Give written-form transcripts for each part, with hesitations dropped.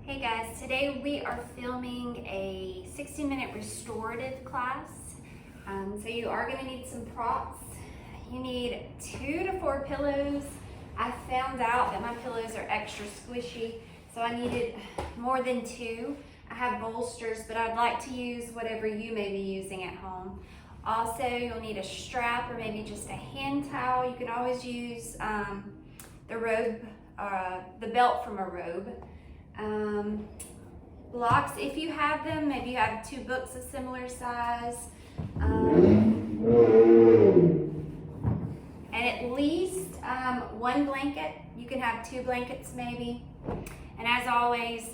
Hey guys, today we are filming a 60-minute restorative class. So you are going to need some props. You need 2 to 4 pillows. I found out that my pillows are extra squishy, so I needed more than 2. I have bolsters, but I'd like to use whatever you may be using at home. Also, you'll need a strap or maybe just a hand towel. You can always use the robe, the belt from a robe. Blocks, if you have them, maybe you have 2 books of similar size. And at least 1 blanket. You can have 2 blankets maybe. And as always,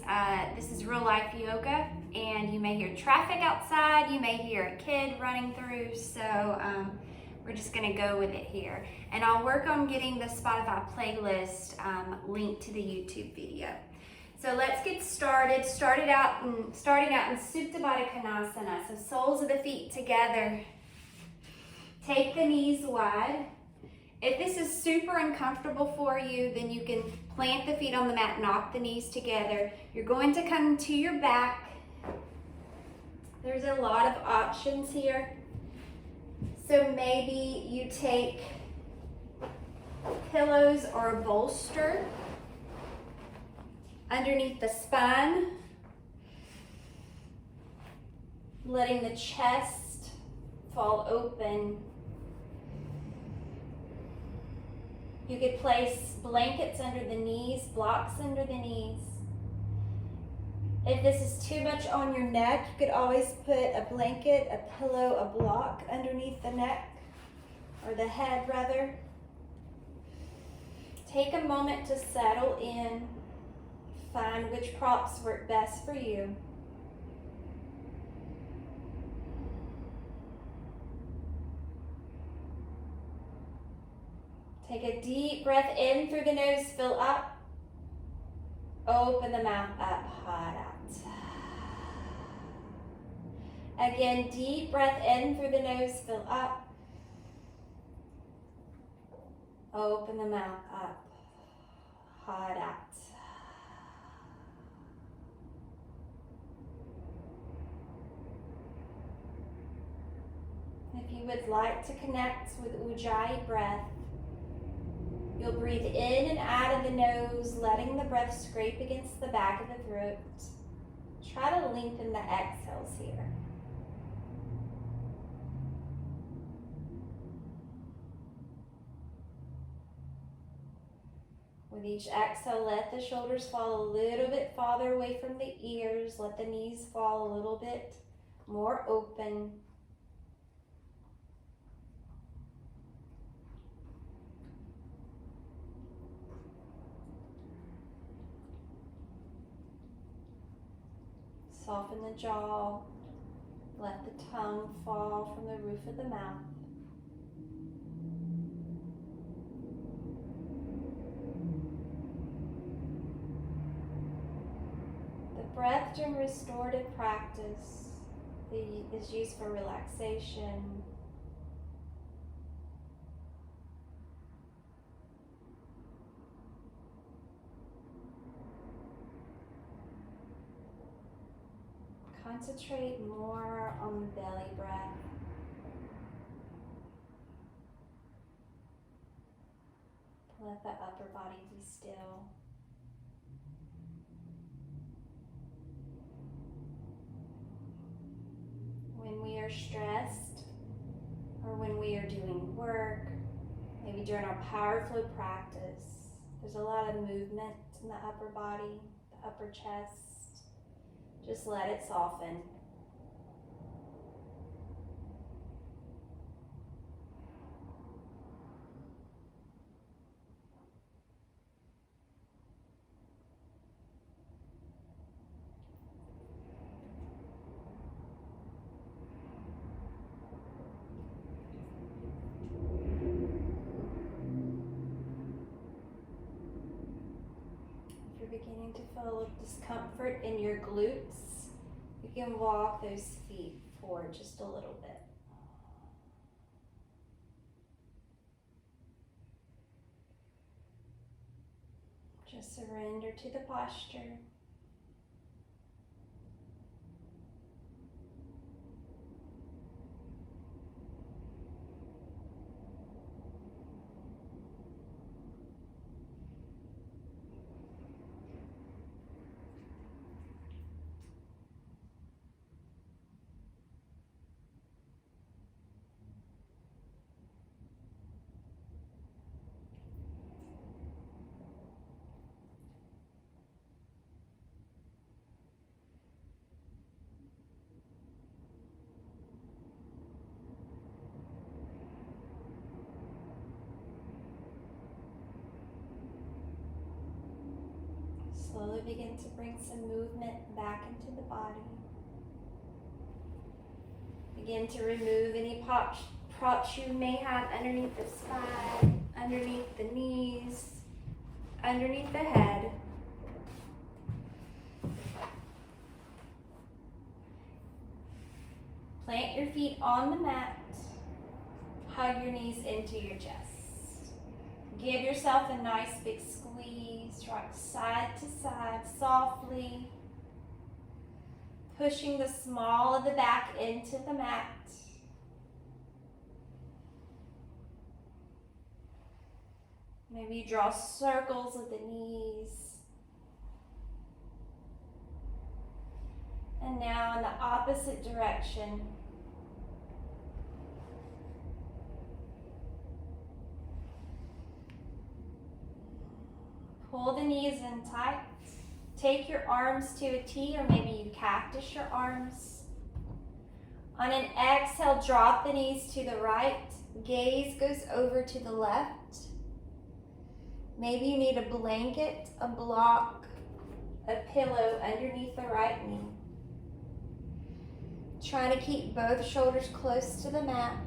this is real life yoga, and you may hear traffic outside, you may hear a kid running through, so we're just gonna go with it here. And I'll work on getting the Spotify playlist linked to the YouTube video. So let's get started. Starting out in Supta Baddha Konasana, so soles of the feet together. Take the knees wide. If this is super uncomfortable for you, then you can plant the feet on the mat, knock the knees together. You're going to come to your back. There's a lot of options here. So maybe you take pillows or a bolster underneath the spine, letting the chest fall open. You could place blankets under the knees, blocks under the knees. If this is too much on your neck, you could always put a blanket, a pillow, a block underneath the neck, or the head rather. Take a moment to settle in. Find which props work best for you. Take a deep breath in through the nose, fill up. Open the mouth up, hard out. Again, deep breath in through the nose, fill up. Open the mouth up, hard out. If you would like to connect with Ujjayi breath, you'll breathe in and out of the nose, letting the breath scrape against the back of the throat. Try to lengthen the exhales here. With each exhale, let the shoulders fall a little bit farther away from the ears. Let the knees fall a little bit more open. Soften the jaw. Let the tongue fall from the roof of the mouth. The breath during restorative practice is used for relaxation. Concentrate more on the belly breath. Let the upper body be still. When we are stressed, or when we are doing work, maybe during our power flow practice, there's a lot of movement in the upper body, the upper chest. Just let it soften. If you're beginning to feel discomfort in your glutes, you can walk those feet forward just a little bit. Just surrender to the posture. Slowly begin to bring some movement back into the body. Begin to remove any props you may have underneath the spine, underneath the knees, underneath the head. Plant your feet on the mat. Hug your knees into your chest. Give yourself a nice big squeeze. Rock side to side softly. Pushing the small of the back into the mat. Maybe you draw circles with the knees. And now in the opposite direction. Pull the knees in tight. Take your arms to a T, or maybe you cactus your arms. On an exhale, drop the knees to the right. Gaze goes over to the left. Maybe you need a blanket, a block, a pillow underneath the right knee. Try to keep both shoulders close to the mat.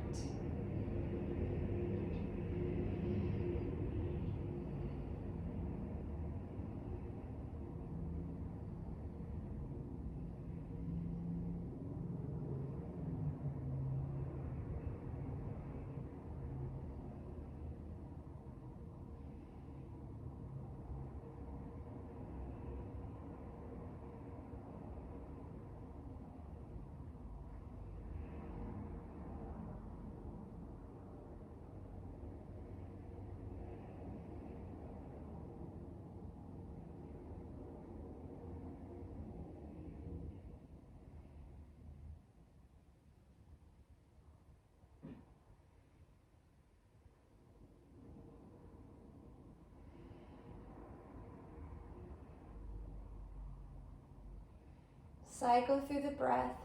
Cycle through the breath.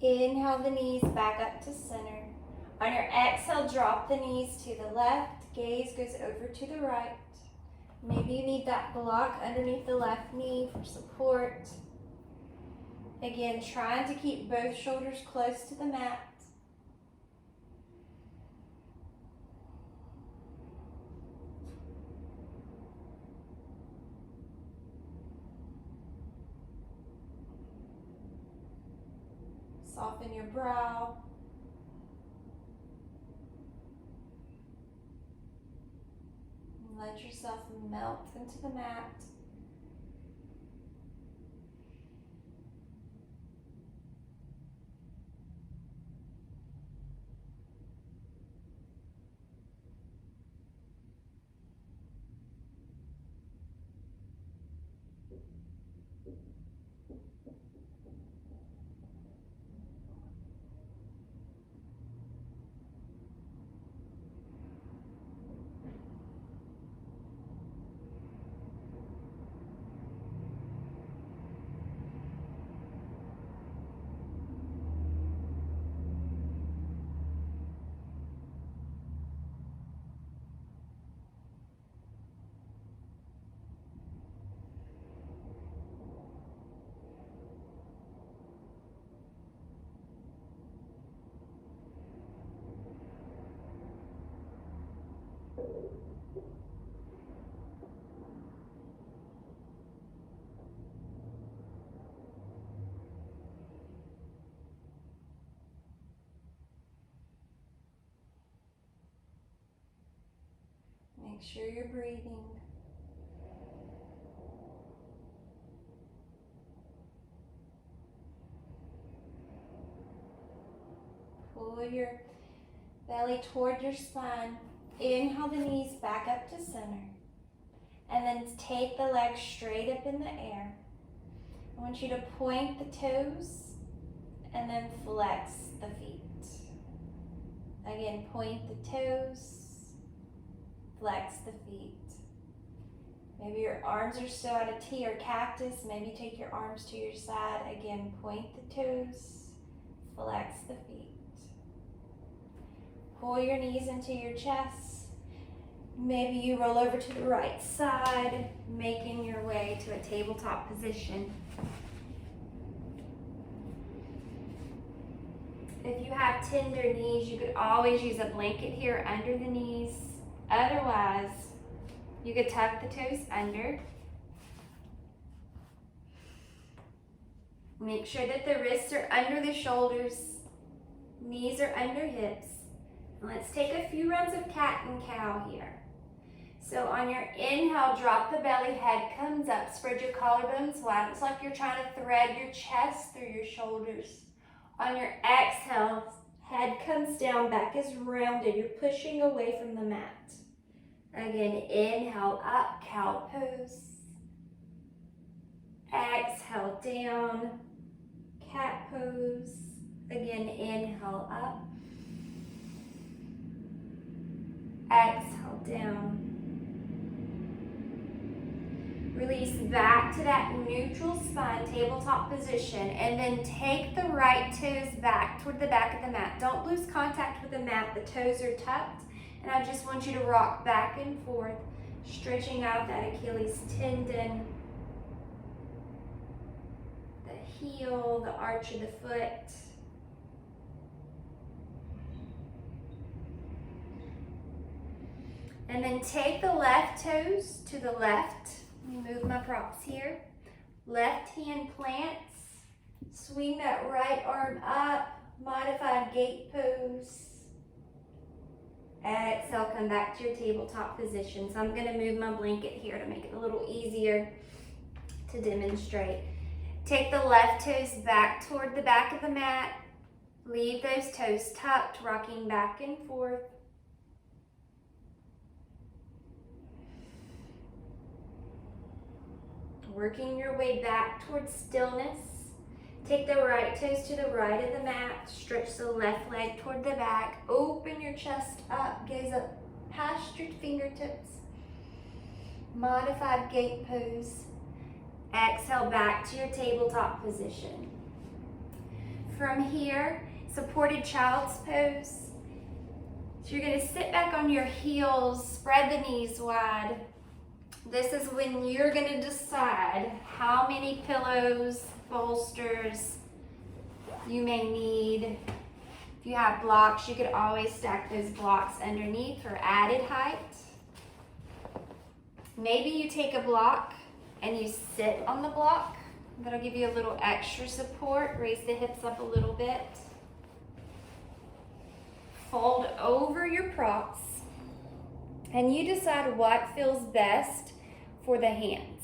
Inhale the knees back up to center. On your exhale, drop the knees to the left. Gaze goes over to the right. Maybe you need that block underneath the left knee for support. Again, trying to keep both shoulders close to the mat. Soften your brow. And let yourself melt into the mat. Make sure you're breathing. Pull your belly toward your spine. Inhale the knees back up to center. And then take the legs straight up in the air. I want you to point the toes and then flex the feet. Again, point the toes. Flex the feet. Maybe your arms are still at a T or cactus. Maybe take your arms to your side. Again, point the toes. Flex the feet. Pull your knees into your chest. Maybe you roll over to the right side, making your way to a tabletop position. If you have tender knees, you could always use a blanket here under the knees. Otherwise, you could tuck the toes under. Make sure that the wrists are under the shoulders, knees are under hips. And let's take a few rounds of cat and cow here. So on your inhale, drop the belly, head comes up, spread your collarbones wide. It's like you're trying to thread your chest through your shoulders. On your exhale, head comes down, back is rounded. You're pushing away from the mat. Again, inhale up, cow pose. Exhale down, cat pose. Again, inhale up. Exhale down. Release back to that neutral spine, tabletop position, and then take the right toes back toward the back of the mat. Don't lose contact with the mat. The toes are tucked, and I just want you to rock back and forth, stretching out that Achilles tendon, the heel, the arch of the foot. And then take the left toes to the left. Let me move my props here. Left hand plants. Swing that right arm up. Modified gate pose. Exhale, come back to your tabletop position. So I'm going to move my blanket here to make it a little easier to demonstrate. Take the left toes back toward the back of the mat. Leave those toes tucked, rocking back and forth. Working your way back towards stillness. Take the right toes to the right of the mat. Stretch the left leg toward the back. Open your chest up. Gaze up past your fingertips. Modified gate pose. Exhale back to your tabletop position. From here, supported child's pose. So you're going to sit back on your heels, spread the knees wide. This is when you're going to decide how many pillows, bolsters you may need. If you have blocks, you could always stack those blocks underneath for added height. Maybe you take a block and you sit on the block. That'll give you a little extra support. Raise the hips up a little bit. Fold over your props. And you decide what feels best for the hands.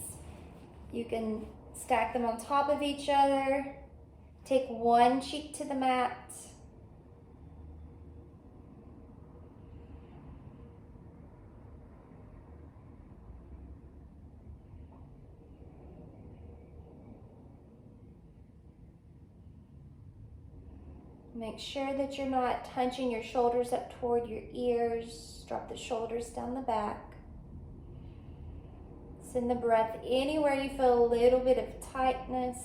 You can stack them on top of each other. Take one cheek to the mat. Make sure that you're not hunching your shoulders up toward your ears. Drop the shoulders down the back. Send the breath anywhere you feel a little bit of tightness.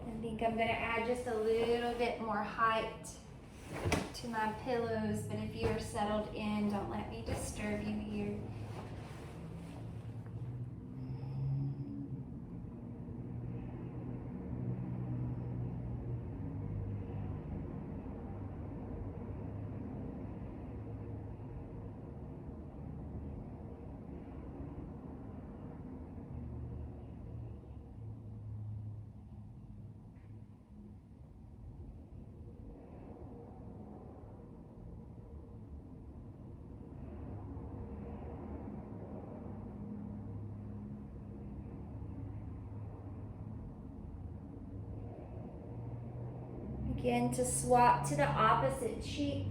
I think I'm going to add just a little bit more height to my pillows, but if you are settled in, don't let me disturb you here. Begin to swap to the opposite cheek.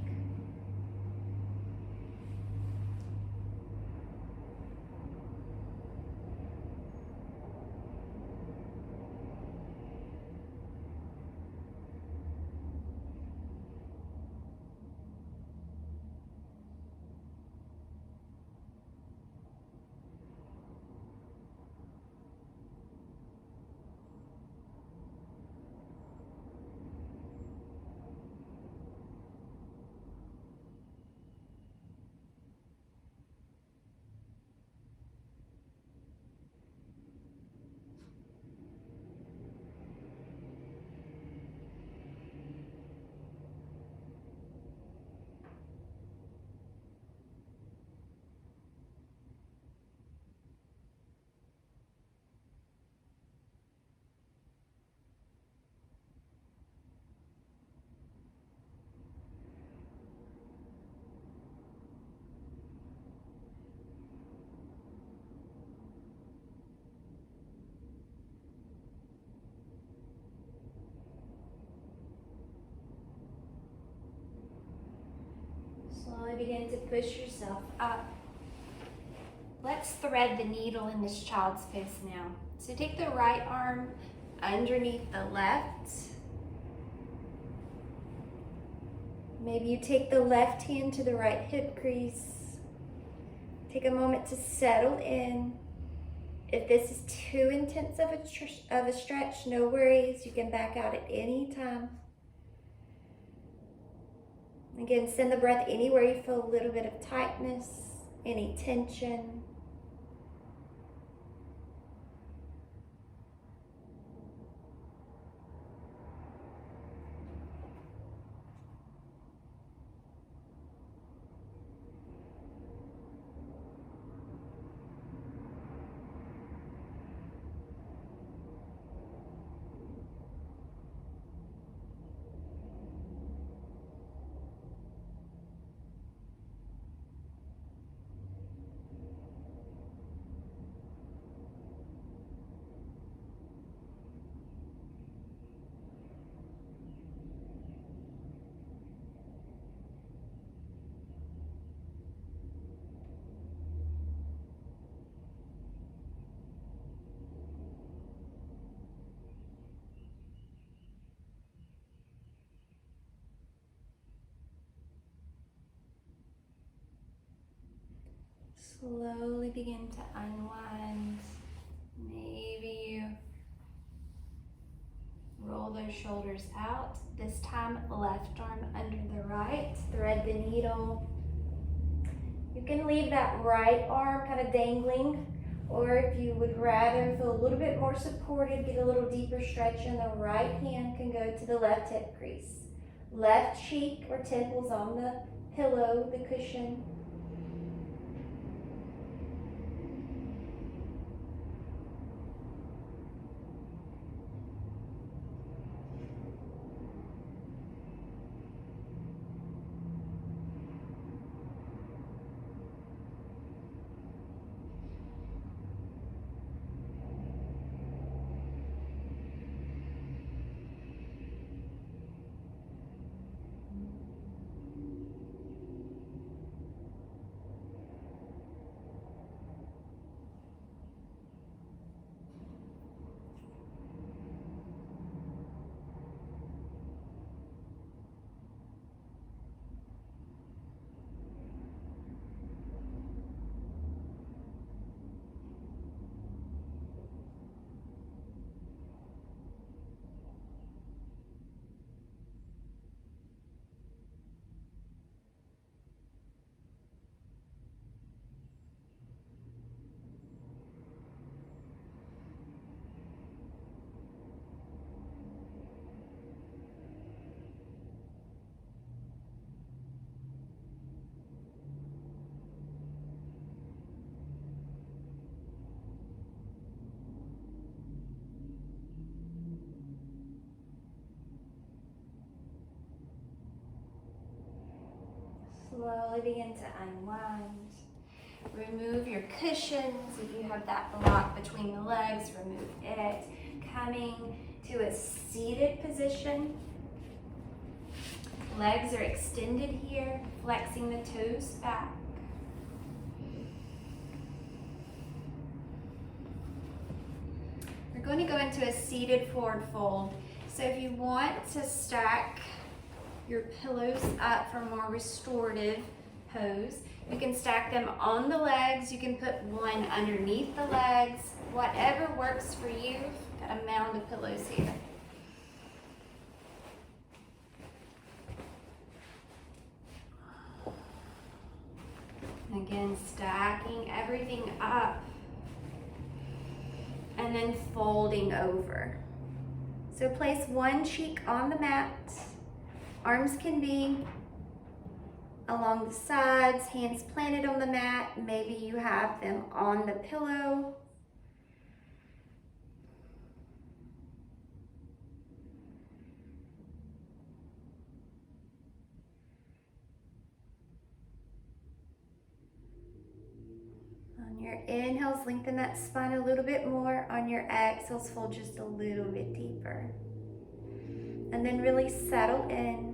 slowly begin to push yourself up. Let's thread the needle in this child's pose now. So take the right arm underneath the left. Maybe you take the left hand to the right hip crease. Take a moment to settle in. If this is too intense of a stretch, no worries. You can back out at any time. Again, send the breath anywhere you feel a little bit of tightness, any tension. Slowly begin to unwind. Maybe you roll those shoulders out. This time, left arm under the right. Thread the needle. You can leave that right arm kind of dangling, or if you would rather feel a little bit more supported, get a little deeper stretch in the right hand, can go to the left hip crease. Left cheek or temples on the pillow, the cushion. Slowly begin to unwind. Remove your cushions. If you have that block between the legs, remove it. Coming to a seated position. Legs are extended here, flexing the toes back. We're going to go into a seated forward fold. So if you want to stack your pillows up for more restorative pose, you can stack them on the legs. You can put one underneath the legs, whatever works for you. Got a mound of pillows here. Again, stacking everything up and then folding over. So place one cheek on the mat. Arms can be along the sides, hands planted on the mat. Maybe you have them on the pillow. On your inhales, lengthen that spine a little bit more. On your exhales, fold just a little bit deeper. And then really settle in.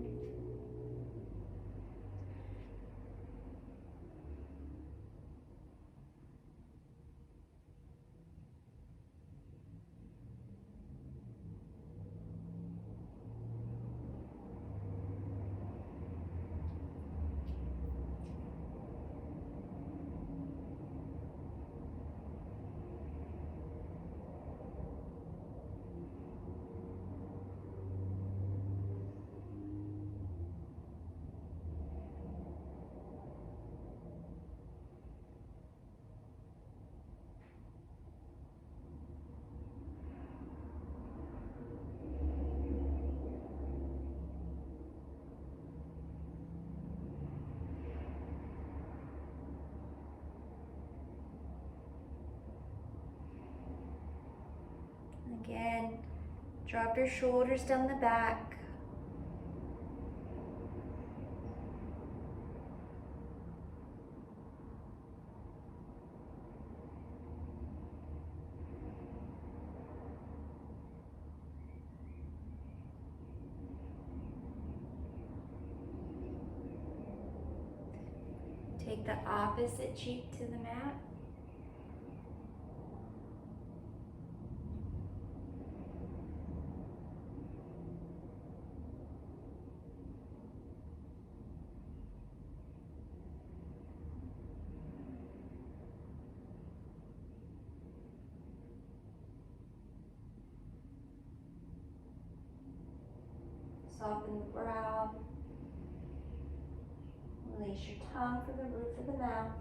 Again, drop your shoulders down the back. Take the opposite cheek to the mat. Soften the brow. Release your tongue from the roof of the mouth.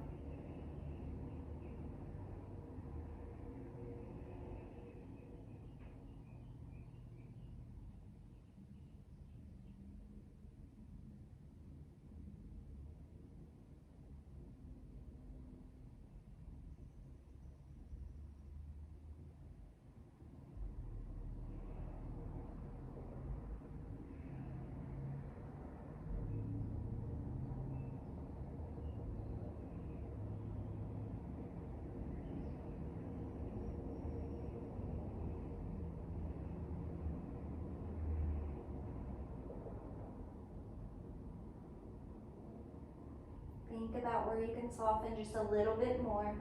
Think about where you can soften just a little bit more.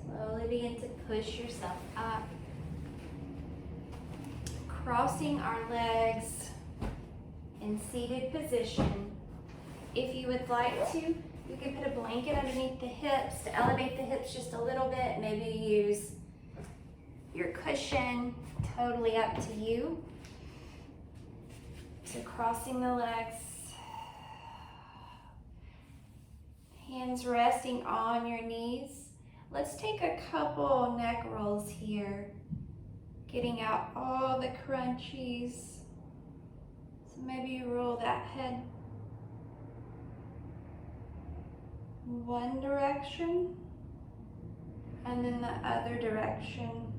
Slowly begin to push yourself up. Crossing our legs in seated position. If you would like to, you can put a blanket underneath the hips to elevate the hips just a little bit. Maybe use your cushion, totally up to you. So crossing the legs, hands resting on your knees. Let's take a couple neck rolls here, getting out all the crunchies. So maybe you roll that head one direction and then the other direction.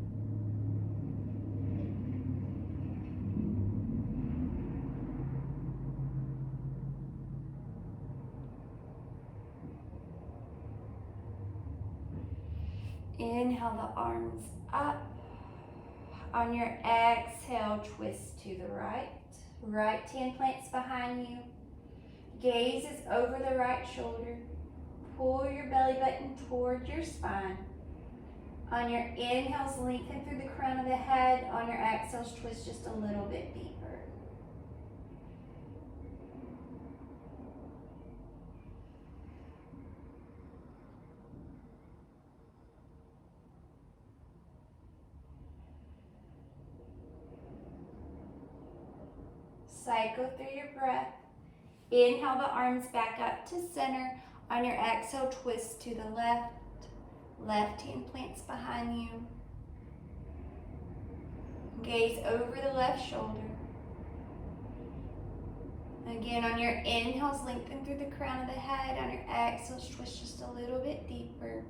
Inhale the arms up. On your exhale, twist to the right. Right hand plants behind you. Gaze is over the right shoulder. Pull your belly button toward your spine. On your inhales, lengthen through the crown of the head. On your exhales, twist just a little bit deeper. Cycle through your breath. Inhale the arms back up to center. On your exhale, twist to the left. Left hand plants behind you. Gaze over the left shoulder. Again, on your inhales, lengthen through the crown of the head. On your exhales, twist just a little bit deeper.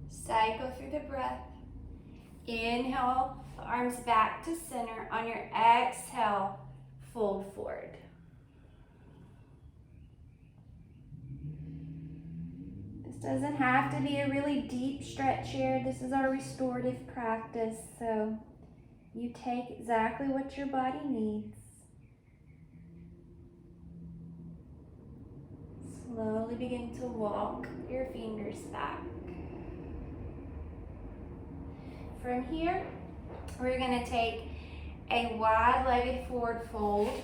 Cycle through the breath. Inhale, the arms back to center. On your exhale, fold forward. This doesn't have to be a really deep stretch here. This is our restorative practice, so you take exactly what your body needs. Slowly begin to walk your fingers back. from here, we're gonna take a wide-legged forward fold.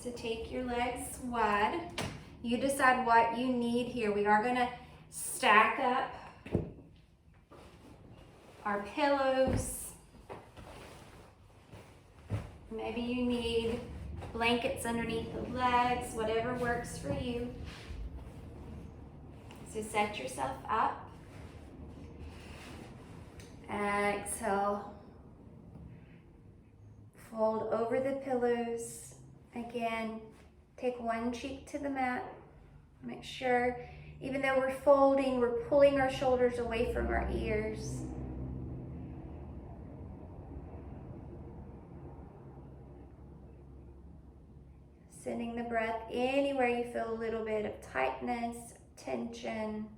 So take your legs wide. You decide what you need here. We are gonna stack up our pillows. Maybe you need blankets underneath the legs, whatever works for you. So set yourself up. Exhale. Fold over the pillows. Again, take one cheek to the mat. Make sure, even though we're folding, we're pulling our shoulders away from our ears. Sending the breath anywhere you feel a little bit of tightness, tension.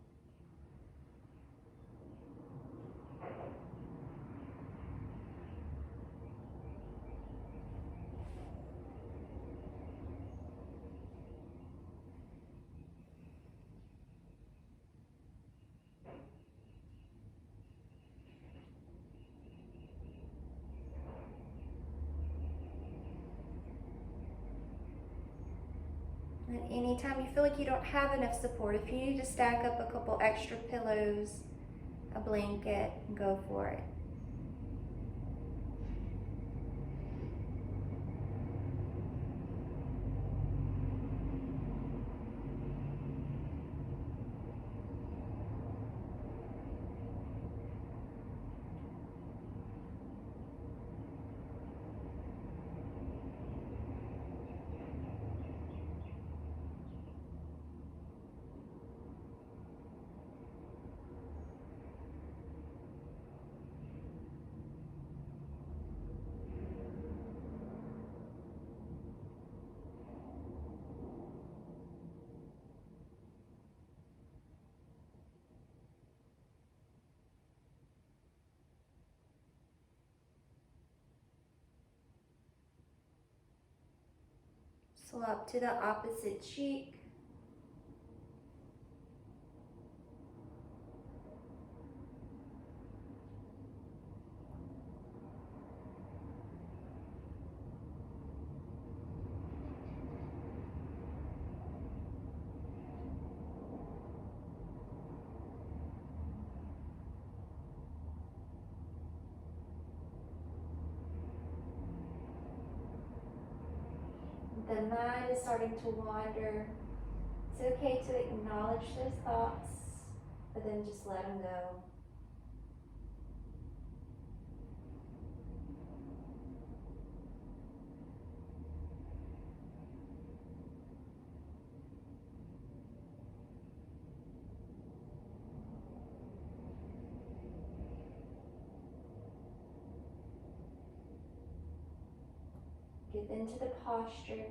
And anytime you feel like you don't have enough support, if you need to stack up a couple extra pillows, a blanket, go for it. Swap to the opposite cheek. The mind is starting to wander. It's okay to acknowledge those thoughts, but then just let them go. Get into the posture.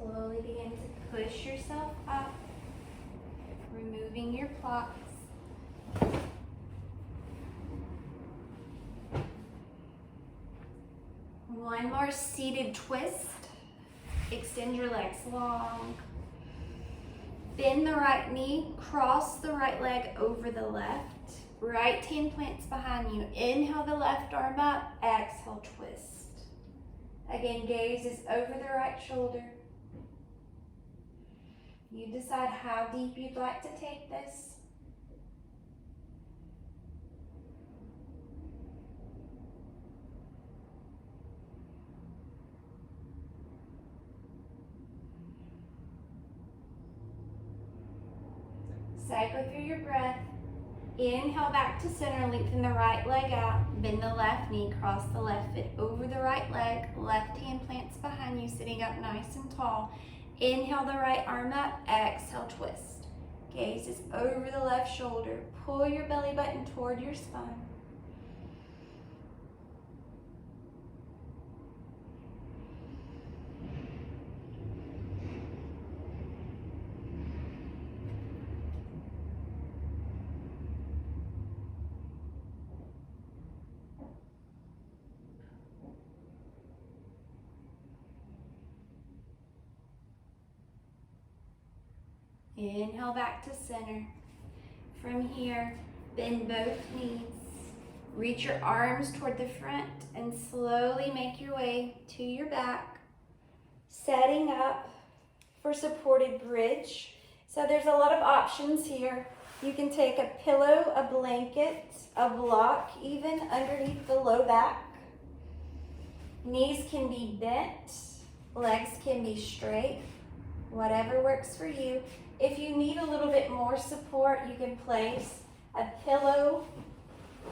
Slowly begin to push yourself up, removing your blocks. One more seated twist. Extend your legs long. Bend the right knee, cross the right leg over the left. Right hand plants behind you. Inhale the left arm up, exhale, twist. Again, gaze is over the right shoulder. You decide how deep you'd like to take this. Cycle through your breath. Inhale back to center, lengthen the right leg out, bend the left knee, cross the left foot over the right leg, left hand plants behind you, sitting up nice and tall. Inhale the right arm up, exhale, twist. Gaze is over the left shoulder. Pull your belly button toward your spine. Inhale back to center. From here, bend both knees. Reach your arms toward the front and slowly make your way to your back. Setting up for supported bridge. So there's a lot of options here. You can take a pillow, a blanket, a block, even underneath the low back. Knees can be bent, legs can be straight, whatever works for you. If you need a little bit more support, you can place a pillow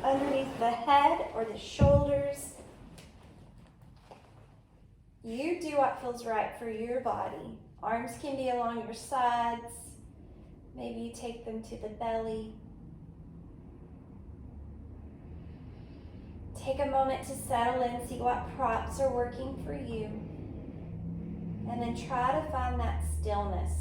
underneath the head or the shoulders. You do what feels right for your body. Arms can be along your sides. Maybe you take them to the belly. Take a moment to settle in, see what props are working for you. And then try to find that stillness.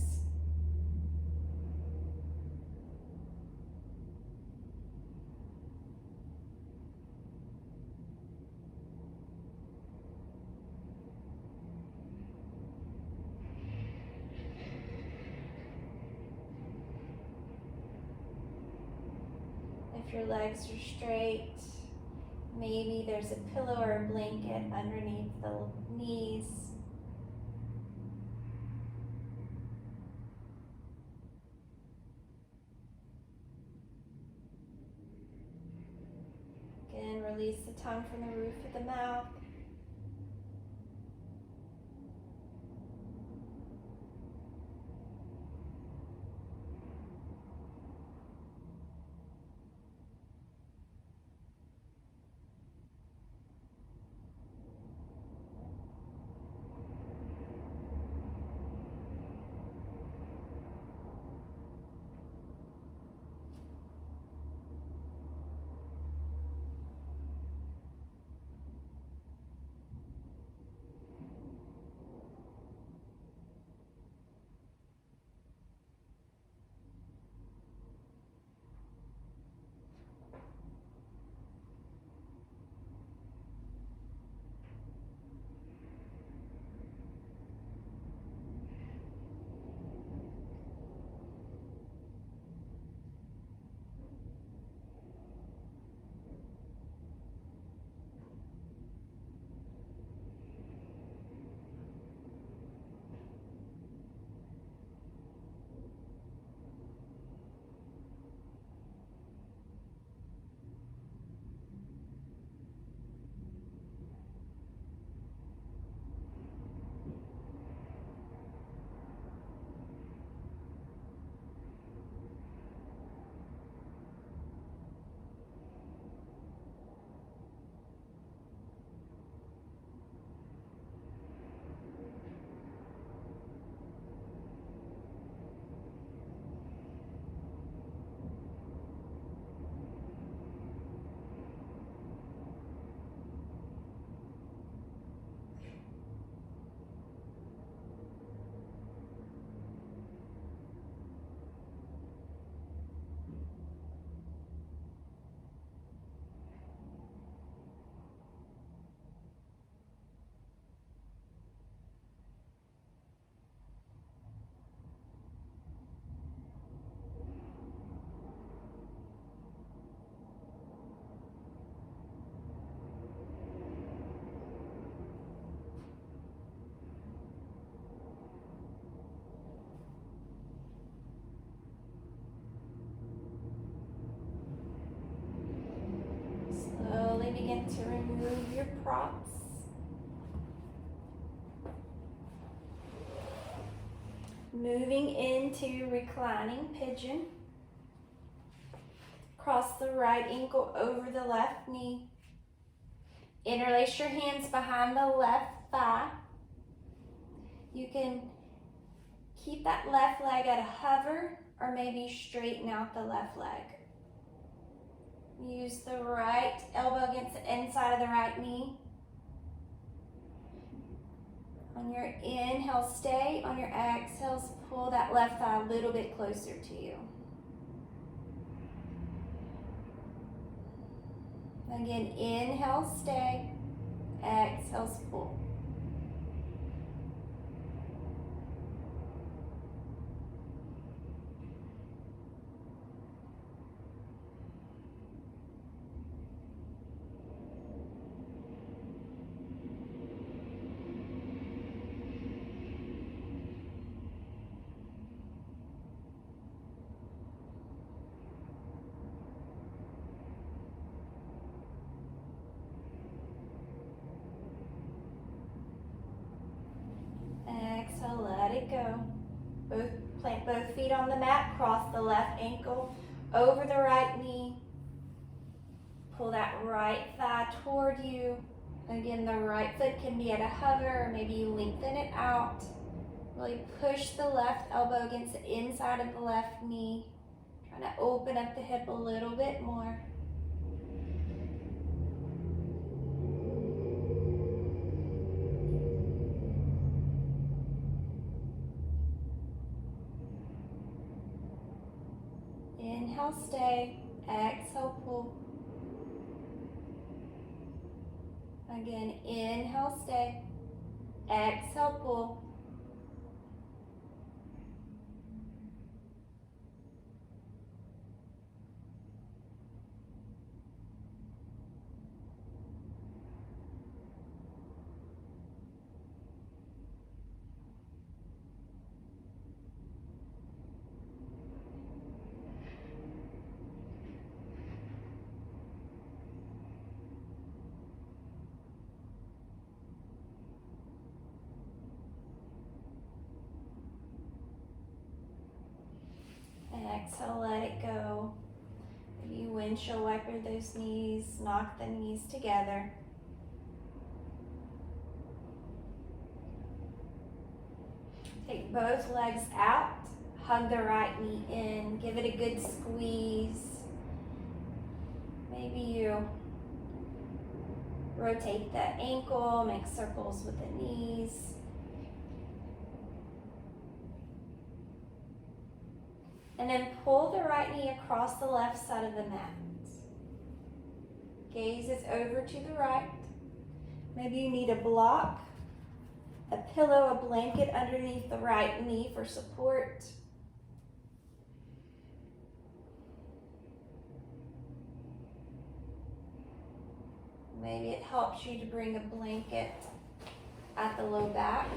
If your legs are straight, maybe there's a pillow or a blanket underneath the knees. Again, release the tongue from the roof of the mouth. Slowly begin to remove your props. Moving into reclining pigeon. Cross the right ankle over the left knee. Interlace your hands behind the left thigh. You can keep that left leg at a hover or maybe straighten out the left leg. Use the right elbow against the inside of the right knee. On your inhale, stay. On your exhales, pull that left thigh a little bit closer to you. Again, inhale, stay. Exhales, pull. Exhale, let it go. Plant both feet on the mat. Cross the left ankle over the right knee. Pull that right thigh toward you. Again, the right foot can be at a hover, or maybe you lengthen it out. Really push the left elbow against the inside of the left knee. Trying to open up the hip a little bit more. Inhale, stay. Exhale, pull. Again, inhale, stay. Exhale, pull. Exhale, let it go. Maybe windshield wiper those knees, knock the knees together. Take both legs out, hug the right knee in, give it a good squeeze. Maybe you rotate the ankle, make circles with the knees. And then pull the right knee across the left side of the mat. Gaze is over to the right. Maybe you need a block, a pillow, a blanket underneath the right knee for support. Maybe it helps you to bring a blanket at the low back.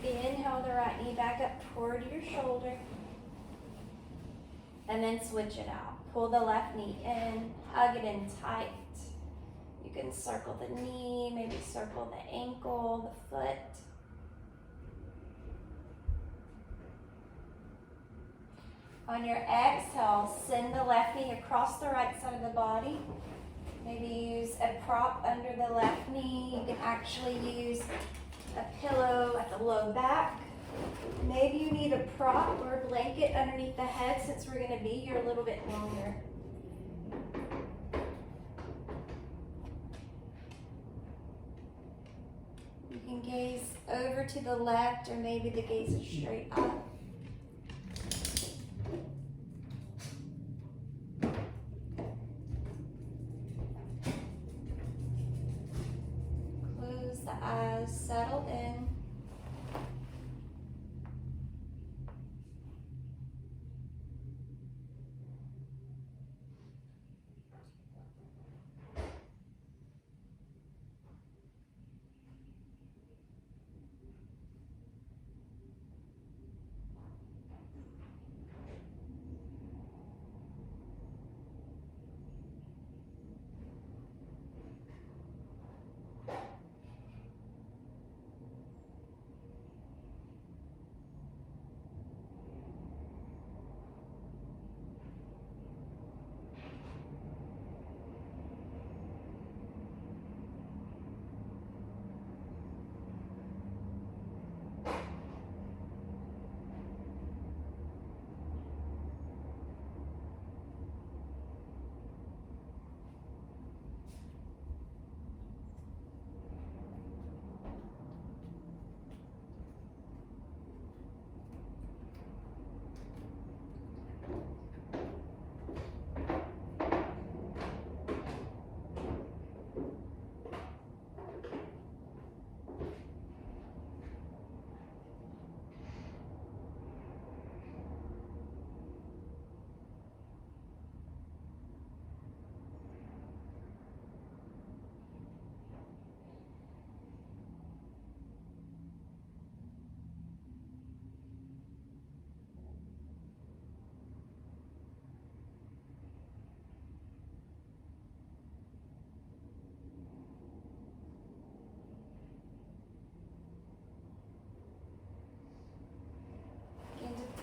Inhale the right knee back up toward your shoulder. And then switch it out. Pull the left knee in, hug it in tight. You can circle the knee, maybe circle the ankle, the foot. On your exhale, send the left knee across the right side of the body. Maybe use a prop under the left knee. You can actually use a pillow at the low back. Maybe you need a prop or a blanket underneath the head since we're going to be here a little bit longer. You can gaze over to the left, or maybe the gaze is straight up. Close the eyes, settle in.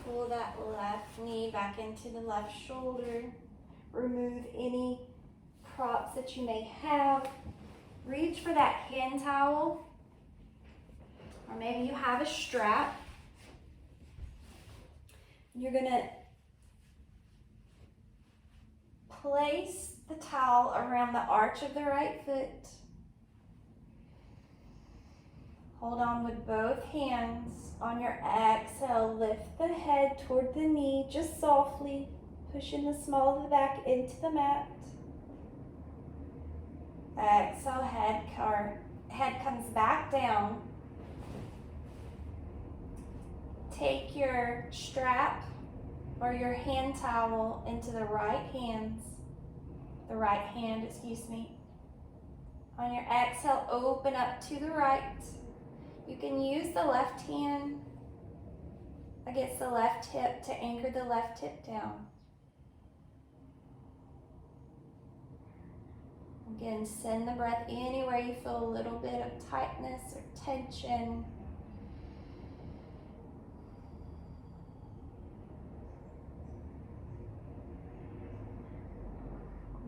Pull that left knee back into the left shoulder. Remove any props that you may have. Reach for that hand towel, or maybe you have a strap. You're gonna place the towel around the arch of the right foot. Hold on with both hands. On your exhale, lift the head toward the knee, just softly, pushing the small of the back into the mat. Exhale, head comes back down. Take your strap or your hand towel into the right hand. On your exhale, open up to the right. You can use the left hand against the left hip to anchor the left hip down. Again, send the breath anywhere you feel a little bit of tightness or tension.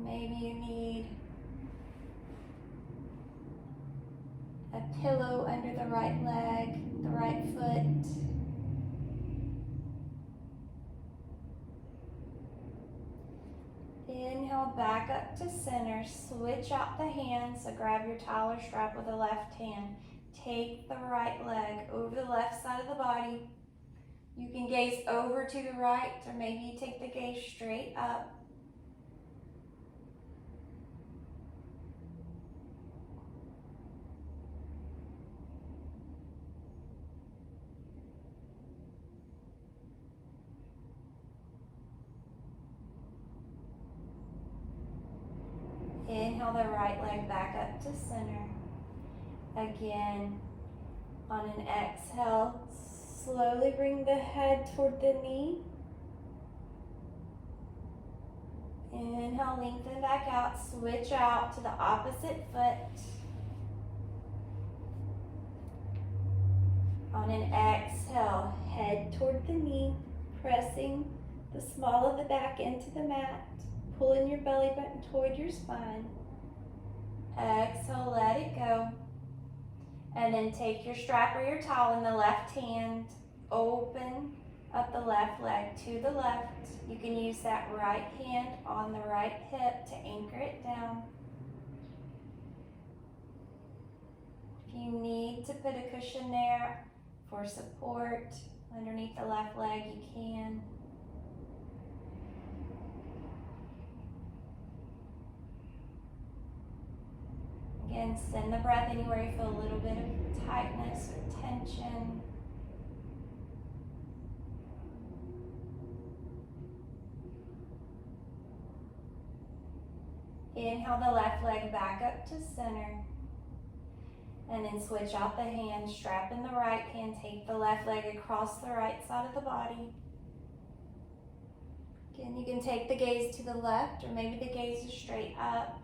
Maybe you need a pillow under the right leg, the right foot. Inhale, back up to center. Switch out the hands, so grab your towel or strap with the left hand. Take the right leg over the left side of the body. You can gaze over to the right, or maybe you take the gaze straight up. Inhale the right leg back up to center. Again, on an exhale, slowly bring the head toward the knee. Inhale, lengthen back out, switch out to the opposite foot. On an exhale, head toward the knee, pressing the small of the back into the mat, pulling your belly button toward your spine. Exhale, let it go. And then take your strap or your towel in the left hand, open up the left leg to the left. You can use that right hand on the right hip to anchor it down. If you need to put a cushion there for support underneath the left leg, you can. Again, send the breath anywhere you feel a little bit of tightness or tension. Inhale the left leg back up to center. And then switch out the hand, strap in the right hand, take the left leg across the right side of the body. Again, you can take the gaze to the left, or maybe the gaze is straight up.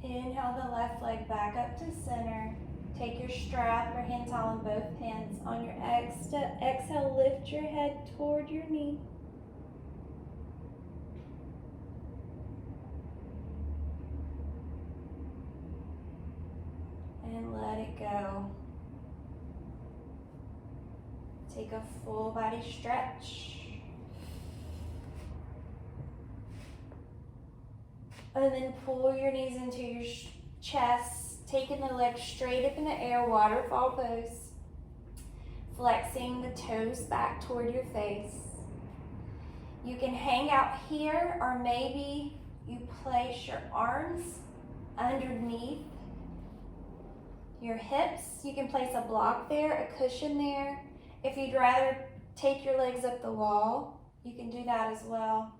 Inhale the left leg back up to center. Take your strap or hand towel in both hands. On your exhale, lift your head toward your knee. And let it go. Take a full body stretch. And then pull your knees into your chest, taking the legs straight up in the air, waterfall pose. Flexing the toes back toward your face. You can hang out here, or maybe you place your arms underneath your hips. You can place a block there, a cushion there. If you'd rather take your legs up the wall, you can do that as well.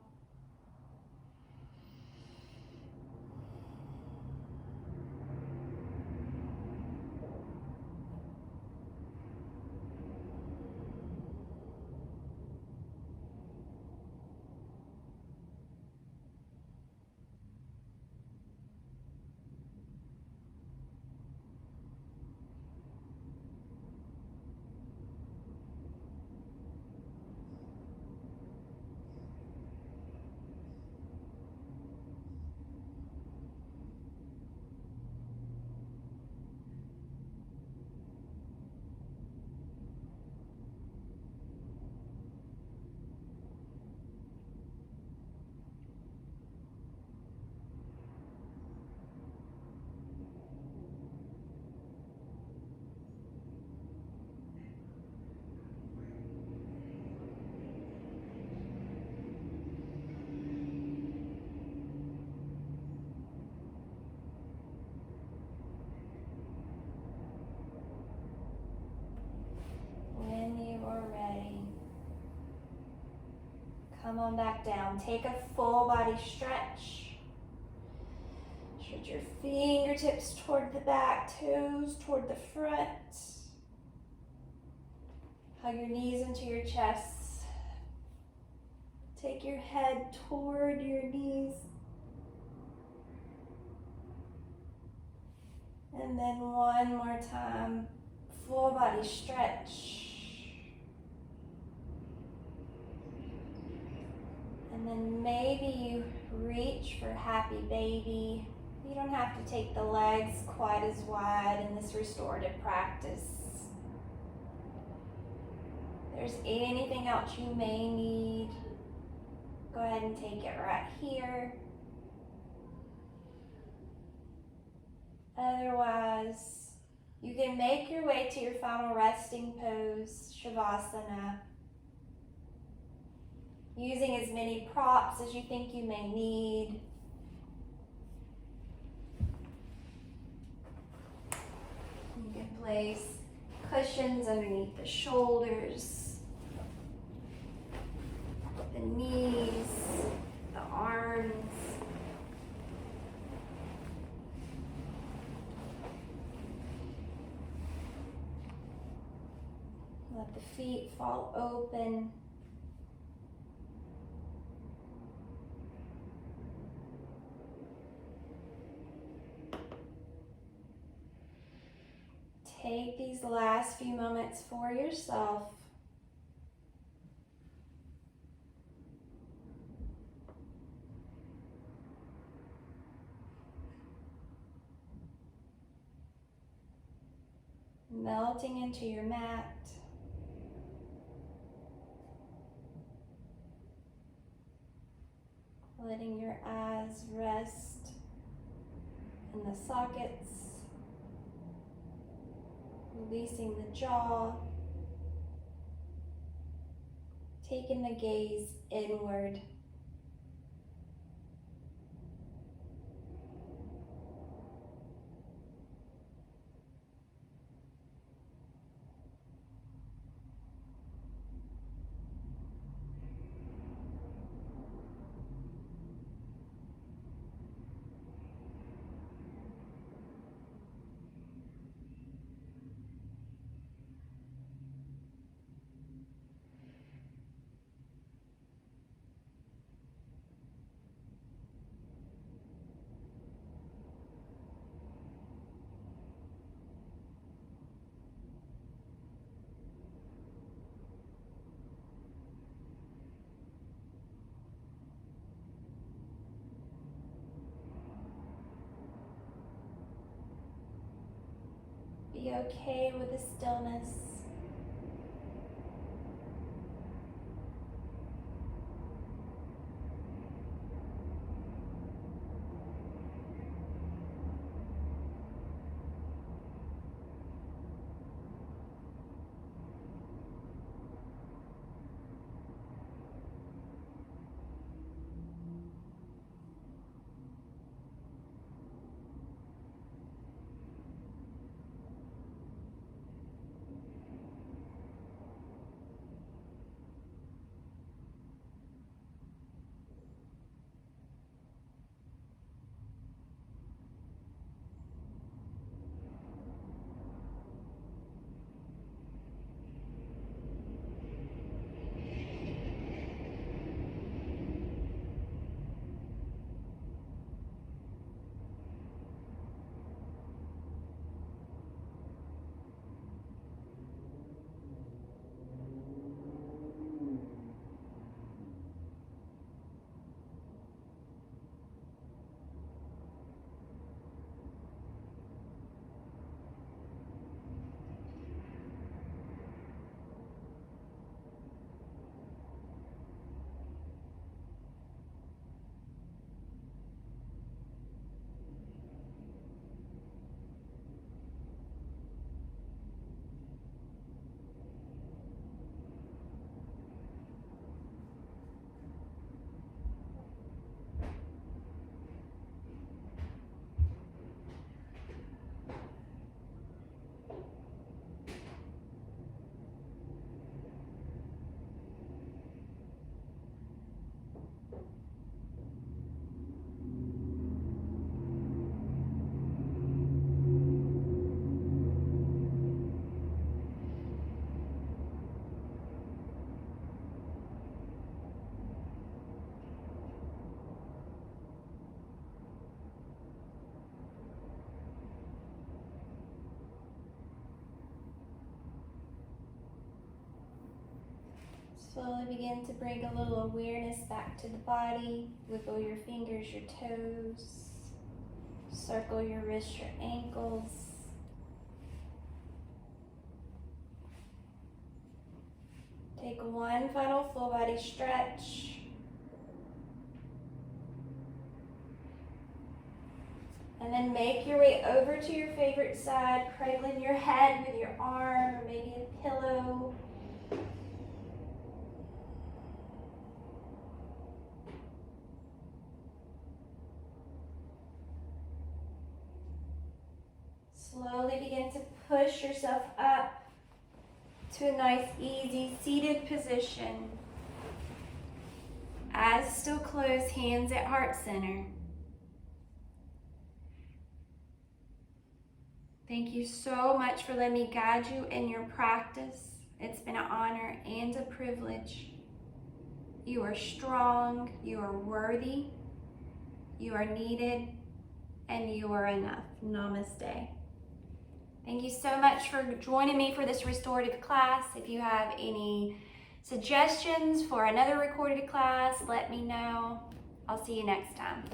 Come on back down. Take a full body stretch. Stretch your fingertips toward the back, toes toward the front. Hug your knees into your chest. Take your head toward your knees. And then one more time, full body stretch. And then maybe you reach for happy baby. You don't have to take the legs quite as wide in this restorative practice. If there's anything else you may need, go ahead and take it right here. Otherwise, you can make your way to your final resting pose, Shavasana, using as many props as you think you may need. You can place cushions underneath the shoulders, the knees, the arms. Let the feet fall open. Take these last few moments for yourself. Melting into your mat. Letting your eyes rest in the sockets. Releasing the jaw. Taking the gaze inward. Be okay with the stillness. Slowly begin to bring a little awareness back to the body. Wiggle your fingers, your toes. Circle your wrists, your ankles. Take one final full body stretch. And then make your way over to your favorite side, cradling your head with your arm or maybe a pillow. Slowly begin to push yourself up to a nice, easy, seated position. Eyes still closed, hands at heart center. Thank you so much for letting me guide you in your practice. It's been an honor and a privilege. You are strong, you are worthy, you are needed, and you are enough. Namaste. Thank you so much for joining me for this restorative class. If you have any suggestions for another recorded class, let me know. I'll see you next time.